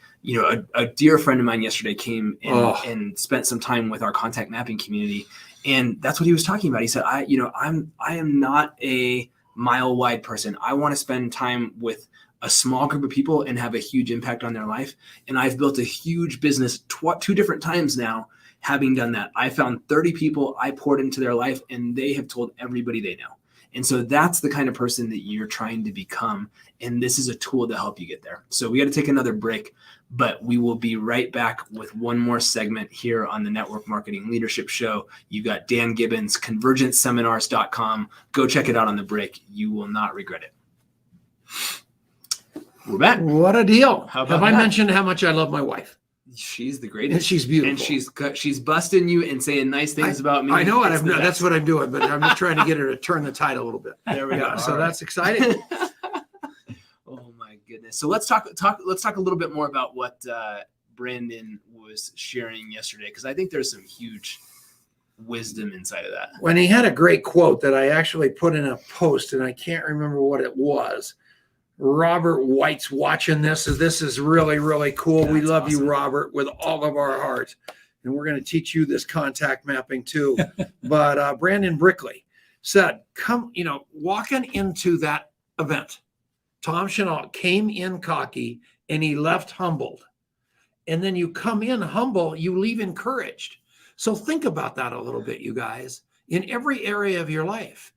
Speaker 1: a dear friend of mine yesterday came and spent some time with our contact mapping community. And that's what he was talking about. He said, I am not a mile wide person. I want to spend time with a small group of people and have a huge impact on their life. And I've built a huge business two different times now, having done that. I found 30 people I poured into their life and they have told everybody they know. And so that's the kind of person that you're trying to become. And this is a tool to help you get there. So we got to take another break, but we will be right back with one more segment here on the Network Marketing Leadership Show. You got Dan Gibbons, convergenceseminars.com. Go check it out on the break. You will not regret it. We're back.
Speaker 2: What a deal.
Speaker 1: How about
Speaker 2: Have I
Speaker 1: that?
Speaker 2: mentioned how much I love my wife?
Speaker 1: She's the greatest.
Speaker 2: And she's beautiful.
Speaker 1: And she's busting you and saying nice things about me.
Speaker 2: I know it.
Speaker 1: It's the
Speaker 2: That's
Speaker 1: best.
Speaker 2: what I'm doing, but I'm just trying to get her to turn the tide a little bit.
Speaker 1: There we go.
Speaker 2: So
Speaker 1: All
Speaker 2: that's exciting.
Speaker 1: Oh my goodness. So let's talk a little bit more about what Brandon was sharing yesterday, because I think there's some huge wisdom inside of that.
Speaker 2: When he had a great quote that I actually put in a post, and I can't remember what it was. Robert White's watching this. This is really, really cool. We love you, Robert, with all of our heart. And we're going to teach you this contact mapping too. But Brandon Brickley said, walking into that event, Tom Chenault came in cocky and he left humbled. And then you come in humble, you leave encouraged. So think about that a little bit, you guys, in every area of your life,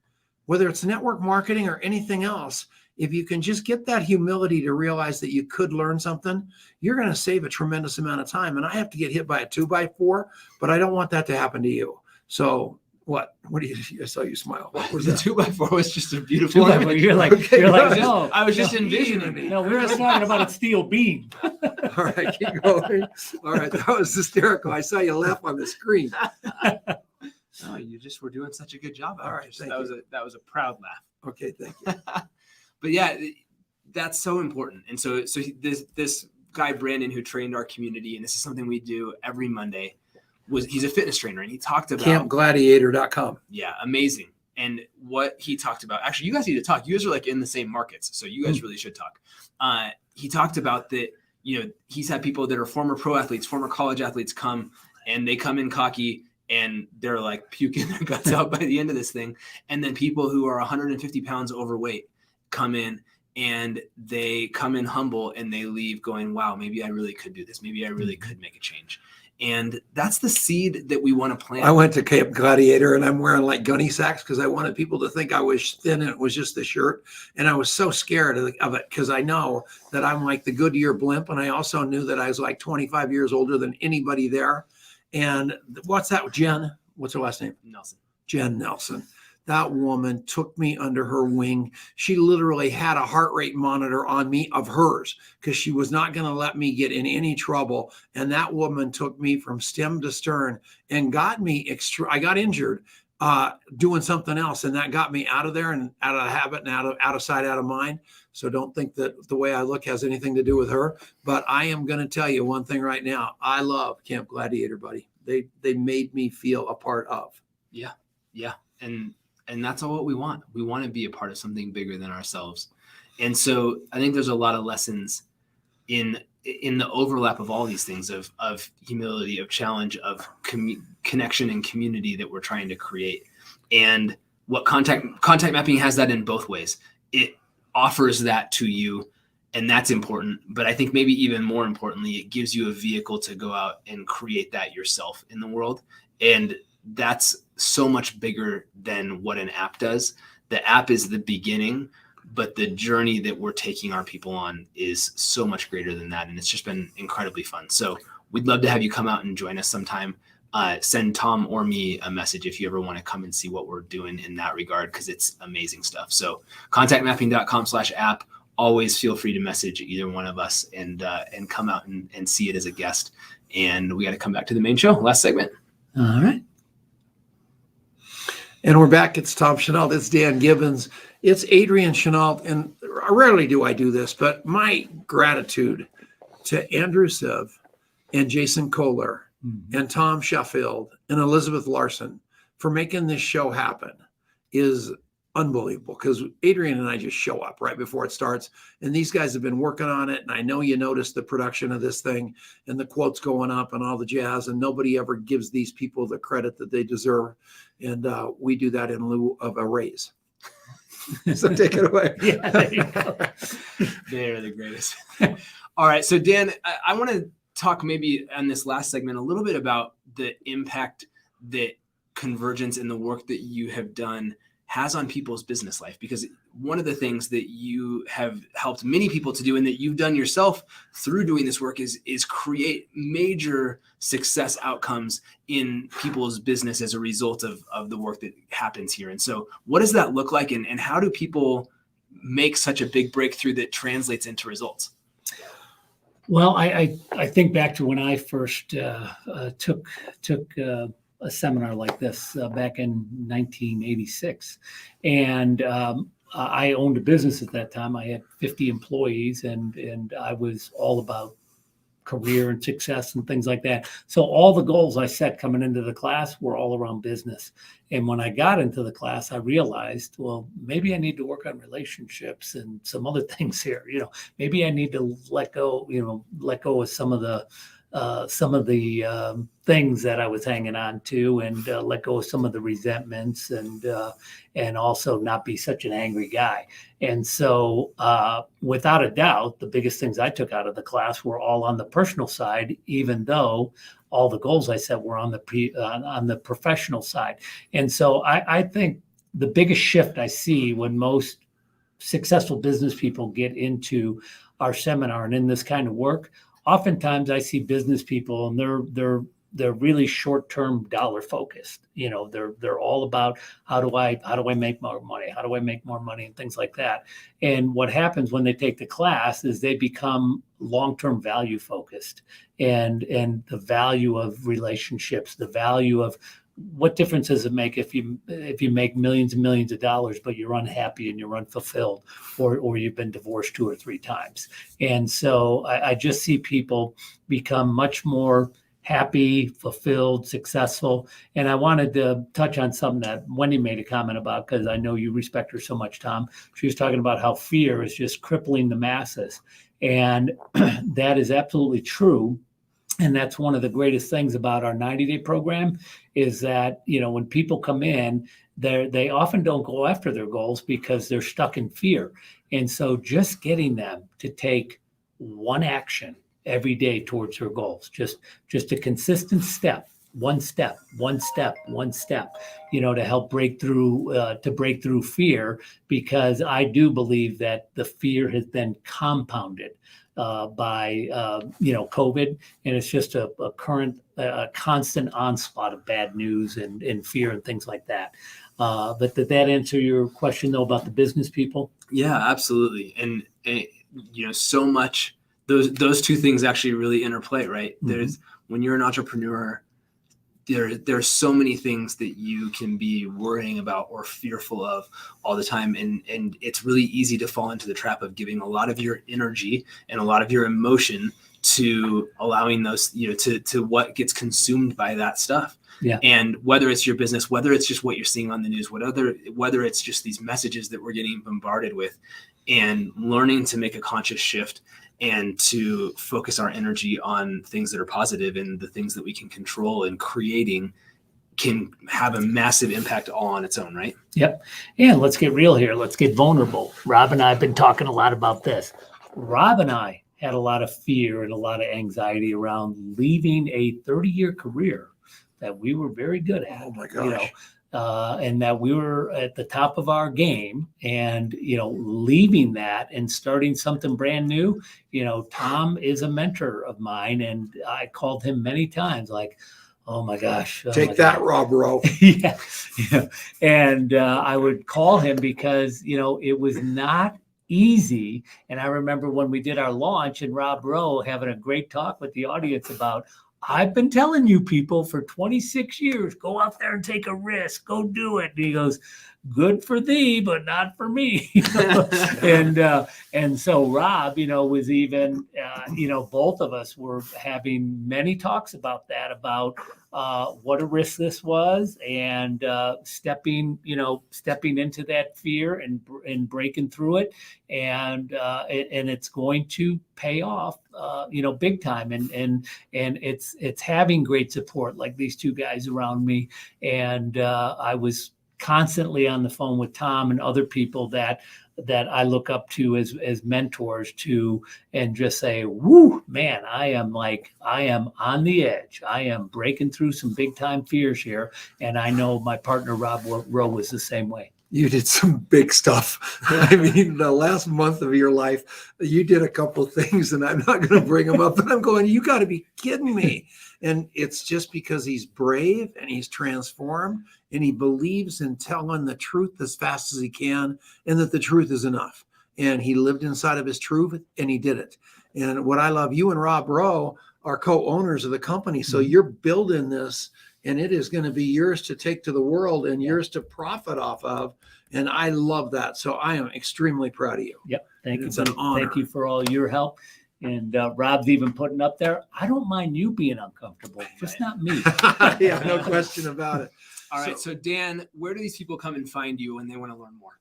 Speaker 2: whether it's network marketing or anything else. If you can just get that humility to realize that you could learn something, you're going to save a tremendous amount of time. And I have to get hit by a 2x4, but I don't want that to happen to you. So what do you, I saw you smile. What was
Speaker 1: The
Speaker 2: that?
Speaker 1: 2x4 was just a beautiful
Speaker 3: 2x4,
Speaker 1: image.
Speaker 3: you're like,
Speaker 2: Okay,
Speaker 3: no.
Speaker 1: I was just envisioning it.
Speaker 3: No, we were just talking about a steel beam.
Speaker 2: All right, keep going. All right, that was hysterical. I saw you laugh on the screen.
Speaker 1: No, you just were doing such a good job.
Speaker 2: All right, thank
Speaker 1: that was a proud laugh.
Speaker 2: Okay, thank you.
Speaker 1: But yeah, that's so important. And so this guy, Brandon, who trained our community, and this is something we do every Monday, he's a fitness trainer, and he talked about
Speaker 2: campgladiator.com.
Speaker 1: Yeah, amazing. And what he talked about, actually, you guys need to talk. You guys are like in the same markets, so you guys really should talk. He talked about that, he's had people that are former pro athletes, former college athletes come, and they come in cocky and they're like puking their guts out by the end of this thing. And then people who are 150 pounds overweight come in and they come in humble and they leave going, wow, maybe I really could do this. Maybe I really could make a change. And that's the seed that we want to plant.
Speaker 2: I went to Camp Gladiator and I'm wearing like gunny sacks because I wanted people to think I was thin and it was just the shirt. And I was so scared of it because I know that I'm like the Goodyear blimp. And I also knew that I was like 25 years older than anybody there. And what's that, Jen? What's her last name?
Speaker 1: Nelson.
Speaker 2: Jen Nelson. That woman took me under her wing. She literally had a heart rate monitor on me of hers because she was not going to let me get in any trouble. And that woman took me from stem to stern and got me I got injured, doing something else. And that got me out of there and out of the habit and out of sight, out of mind. So don't think that the way I look has anything to do with her. But I am going to tell you one thing right now. I love Camp Gladiator, buddy. They made me feel a part of.
Speaker 1: Yeah. Yeah. And that's all what we want. We want to be a part of something bigger than ourselves. And so I think there's a lot of lessons in the overlap of all these things of humility, of challenge, of connection and community that we're trying to create. And what contact mapping has that in both ways. It offers that to you, and that's important. But I think maybe even more importantly, it gives you a vehicle to go out and create that yourself in the world. And that's so much bigger than what an app does. The app is the beginning, but the journey that we're taking our people on is so much greater than that. And it's just been incredibly fun. So we'd love to have you come out and join us sometime. Send Tom or me a message if you ever want to come and see what we're doing in that regard, because it's amazing stuff. So contactmapping.com/app. Always feel free to message either one of us and come out and see it as a guest. And we got to come back to the main show, last segment.
Speaker 3: All right.
Speaker 2: And we're back. It's Tom Chenault. It's Dan Gibbons. It's Adrian Chenault. And rarely do I do this, but my gratitude to Andrew Siv and Jason Kohler and Tom Sheffield and Elizabeth Larson for making this show happen is unbelievable, because Adrian and I just show up right before it starts. And these guys have been working on it. And I know you noticed the production of this thing and the quotes going up and all the jazz. And nobody ever gives these people the credit that they deserve. And we do that in lieu of a raise. So take it away.
Speaker 3: Yeah, there you go.
Speaker 1: They're the greatest. All right. So Dan, I want to talk maybe on this last segment a little bit about the impact that convergence in the work that you have done has on people's business life, because one of the things that you have helped many people to do and that you've done yourself through doing this work is create major success outcomes in people's business as a result of the work that happens here. And so what does that look like, and how do people make such a big breakthrough that translates into results?
Speaker 3: Well, I think back to when I first took a seminar like this back in 1986. And I owned a business at that time. I had 50 employees, and I was all about career and success and things like that. So all the goals I set coming into the class were all around business. And when I got into the class, I realized, well, maybe I need to work on relationships and some other things here. Maybe I need to let go of some of the things that I was hanging on to, and let go of some of the resentments, and also not be such an angry guy. And so without a doubt, the biggest things I took out of the class were all on the personal side, even though all the goals I set were on the professional side. And so I think the biggest shift I see when most successful business people get into our seminar and in this kind of work, oftentimes I see business people, and they're really short-term dollar focused. They're all about how do I make more money? How do I make more money, and things like that. And what happens when they take the class is they become long-term value focused, and the value of relationships, the value of what difference does it make if you make millions and millions of dollars, but you're unhappy and you're unfulfilled, or you've been divorced 2 or 3 times. And so I just see people become much more happy, fulfilled, successful. And I wanted to touch on something that Wendy made a comment about, because I know you respect her so much, Tom. She was talking about how fear is just crippling the masses. And that is absolutely true. And that's one of the greatest things about our 90-day program is that, when people come in, they often don't go after their goals because they're stuck in fear. And so just getting them to take one action every day towards their goals, just a consistent step, one step, to help break through fear, because I do believe that the fear has been compounded by COVID, and it's just a constant onslaught of bad news and fear and things like that. But did that answer your question though about the business people?
Speaker 1: Yeah, absolutely. And so much those 2 things actually really interplay, right? Mm-hmm. There's when you're an entrepreneur, there's so many things that you can be worrying about or fearful of all the time. And it's really easy to fall into the trap of giving a lot of your energy and a lot of your emotion to allowing those, to what gets consumed by that stuff.
Speaker 3: Yeah.
Speaker 1: And whether it's your business, whether it's just what you're seeing on the news, whether it's just these messages that we're getting bombarded with, and learning to make a conscious shift and to focus our energy on things that are positive and the things that we can control and creating can have a massive impact all on its own, right?
Speaker 3: Yep. And let's get real here. Let's get vulnerable. Rob and I have been talking a lot about this. Rob and I had a lot of fear and a lot of anxiety around leaving a 30-year career that we were very good at.
Speaker 2: Oh my gosh.
Speaker 3: And that we were at the top of our game, and, leaving that and starting something brand new. Tom is a mentor of mine, and I called him many times, like, oh my gosh.
Speaker 2: Take that, Rob Rowe.
Speaker 3: Yeah. And I would call him because, it was not easy. And I remember when we did our launch and Rob Rowe having a great talk with the audience about, I've been telling you people for 26 years, go out there and take a risk, go do it. And he goes, good for thee, but not for me. And so Rob, was even, both of us were having many talks about that, about what a risk this was, and stepping into that fear and breaking through it. And it's going to pay off, big time. And it's having great support like these two guys around me. And I was constantly on the phone with Tom and other people that I look up to as mentors and just say, woo, man, I am on the edge. I am breaking through some big time fears here. And I know my partner, Rob Rowe, was the same way.
Speaker 2: You did some big stuff. I mean, the last month of your life, you did a couple of things, and I'm not going to bring them up, but I'm going, you got to be kidding me. And it's just because he's brave and he's transformed and he believes in telling the truth as fast as he can, and that the truth is enough. And he lived inside of his truth, and he did it. And what I love, you and Rob Rowe are co-owners of the company. So you're building this, and it is going to be yours to take to the world and yours to profit off of. And I love that. So I am extremely proud of you.
Speaker 3: Yep. Thank you.
Speaker 2: It's an honor.
Speaker 3: Thank you for all your help. And Rob's even putting up there, I don't mind you being uncomfortable, just not me.
Speaker 2: Yeah, no question about it.
Speaker 1: All right. So Dan, where do these people come and find you when they want to learn more?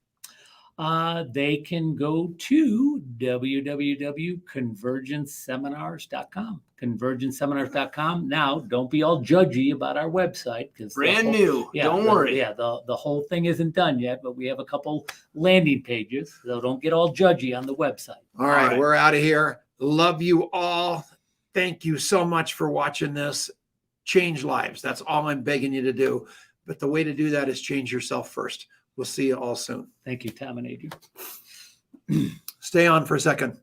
Speaker 3: They can go to www.convergenceseminars.com. Convergenceseminars.com. Now, don't be all judgy about our website, because
Speaker 1: brand new. Don't worry.
Speaker 3: Yeah, the whole thing isn't done yet, but we have a couple landing pages, so don't get all judgy on the website.
Speaker 2: All right. We're out of here. Love you all. Thank you so much for watching this. Change lives. That's all I'm begging you to do. But the way to do that is change yourself first. We'll see you all soon.
Speaker 3: Thank you, Tom and Adrian.
Speaker 2: Stay on for a second.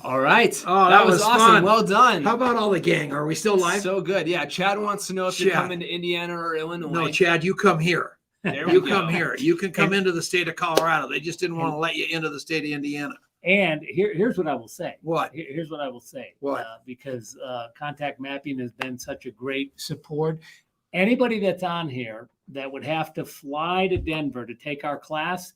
Speaker 1: All right.
Speaker 2: Oh,
Speaker 1: that was awesome.
Speaker 2: fun.
Speaker 1: Well done.
Speaker 2: How about all the gang? Are we still live?
Speaker 1: So good. Yeah. Chad wants to know if you're coming to Indiana or Illinois.
Speaker 2: No, Chad, you come here.
Speaker 1: There
Speaker 2: You
Speaker 1: we
Speaker 2: come
Speaker 1: go.
Speaker 2: here. You can come into the state of Colorado. They just didn't want to let you into the state of Indiana.
Speaker 3: And here's what I will say.
Speaker 2: What?
Speaker 3: Here's what I will say.
Speaker 2: What?
Speaker 3: Because contact mapping has been such a great support. Anybody that's on here that would have to fly to Denver to take our class,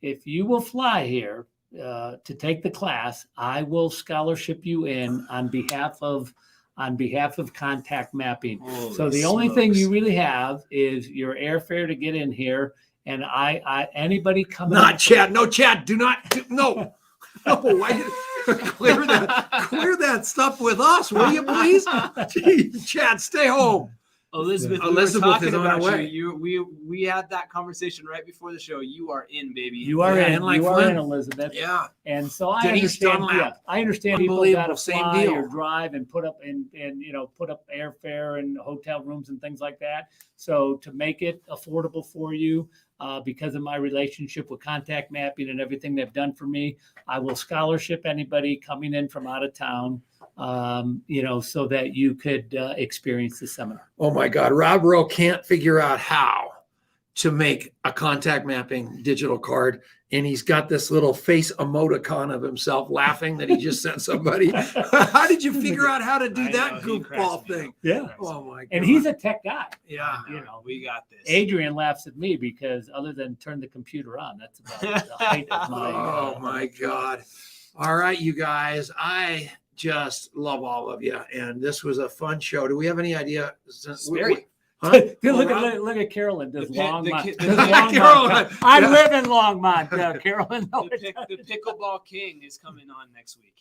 Speaker 3: if you will fly here to take the class, I will scholarship you in on behalf of contact mapping.
Speaker 1: Holy
Speaker 3: So the only
Speaker 1: smokes.
Speaker 3: thing you really have is your airfare to get in here. And anybody coming.
Speaker 2: Not Chad. No, Chad. Do not. No. No. Why clear that stuff with us, will you please? Gee, Chad, stay home.
Speaker 1: Elizabeth,
Speaker 2: Elizabeth
Speaker 1: we were talking
Speaker 2: is on her
Speaker 1: about
Speaker 2: way.
Speaker 1: you. We had that conversation right before the show. You are in, baby.
Speaker 3: You are
Speaker 2: Yeah,
Speaker 3: in.
Speaker 2: and like
Speaker 3: You are
Speaker 2: Flynn.
Speaker 3: in, Elizabeth.
Speaker 2: Yeah.
Speaker 3: And so I
Speaker 2: Denise
Speaker 3: understand.
Speaker 2: Dunlap.
Speaker 3: Yeah, I understand people got
Speaker 2: Unbelievable.
Speaker 3: to
Speaker 2: Same
Speaker 3: fly
Speaker 2: deal.
Speaker 3: or drive and put up put up airfare and hotel rooms and things like that. So to make it affordable for you, because of my relationship with contact mapping and everything they've done for me, I will scholarship anybody coming in from out of town. So that you could experience the seminar.
Speaker 2: Oh my God. Rob Rowe can't figure out how to make a contact mapping digital card. And he's got this little face emoticon of himself laughing that he just sent somebody. How did you figure out how to do that goofball thing?
Speaker 3: Yeah.
Speaker 2: Oh my God.
Speaker 3: And he's a tech guy.
Speaker 2: Yeah.
Speaker 3: You know,
Speaker 1: we got this.
Speaker 3: Adrian laughs at me because other than turn the computer on, that's about the height of my.
Speaker 2: Oh my God. All right, you guys. I just love all of you. And this was a fun show. Do we have any idea?
Speaker 1: Sperry.
Speaker 2: Huh?
Speaker 3: Dude, look at Carolyn. Does Longmont.
Speaker 2: Carolyn.
Speaker 3: I
Speaker 2: Yeah.
Speaker 3: live in Longmont, Carolyn.
Speaker 1: The pickleball king is coming on next week.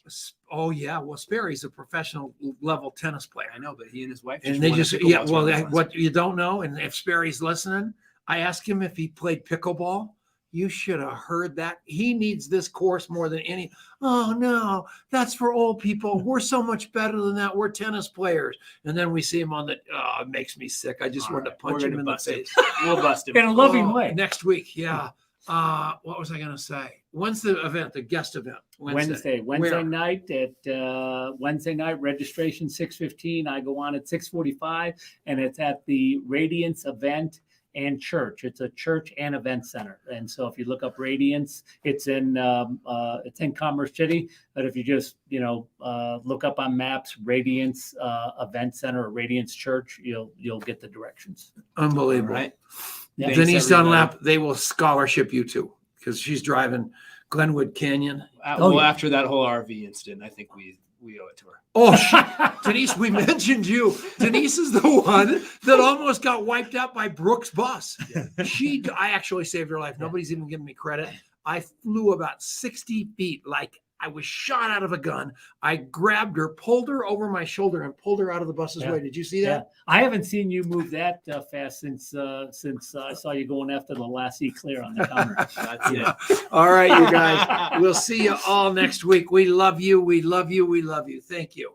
Speaker 2: Oh yeah, well, Sperry's a professional level tennis player.
Speaker 1: I know, but he and his wife.
Speaker 2: And they
Speaker 1: won a
Speaker 2: just,
Speaker 1: pickleball
Speaker 2: yeah, well,
Speaker 1: tournament
Speaker 2: what you don't know, and if Sperry's listening, I asked him if he played pickleball. You should have heard that. He needs this course more than any. Oh no, that's for old people. We're so much better than that. We're tennis players. And then we see him on the. Oh, it makes me sick. I just
Speaker 1: All
Speaker 2: wanted
Speaker 1: right,
Speaker 2: to punch
Speaker 1: we're
Speaker 2: him
Speaker 1: gonna
Speaker 2: in the
Speaker 1: bust him.
Speaker 2: face.
Speaker 1: We'll bust him.
Speaker 3: In a loving
Speaker 2: Oh,
Speaker 3: way.
Speaker 2: next week, yeah. What was I going to say? When's the event? The guest event?
Speaker 3: Wednesday
Speaker 2: Where?
Speaker 3: night at Wednesday night registration 6:15. I go on at 6:45, and it's at the Radiance Event and Church. It's a church and event center. And so if you look up Radiance, it's in Commerce City. But if you just look up on maps Radiance Event Center or Radiance Church, you'll get the directions.
Speaker 2: Unbelievable.
Speaker 1: Right.
Speaker 3: Yeah.
Speaker 2: Denise
Speaker 1: Thanks, everybody.
Speaker 2: Dunlap, they will scholarship you too because she's driving Glenwood Canyon.
Speaker 3: Oh,
Speaker 1: Well,
Speaker 3: yeah.
Speaker 1: after that whole RV incident, I think we owe it to her.
Speaker 2: Oh, Denise, we mentioned you. Denise is the one that almost got wiped out by Brooks' bus. I actually saved her life. Nobody's even giving me credit. I flew about 60 feet like I was shot out of a gun. I grabbed her, pulled her over my shoulder, and pulled her out of the bus's
Speaker 3: Yeah.
Speaker 2: way. Did you see
Speaker 3: Yeah,
Speaker 2: that?
Speaker 3: I haven't seen you move that fast since I saw you going after the last Eclair on the counter.
Speaker 1: That's it.
Speaker 2: All right, you guys. We'll see you all next week. We love you. We love you. We love you. Thank you.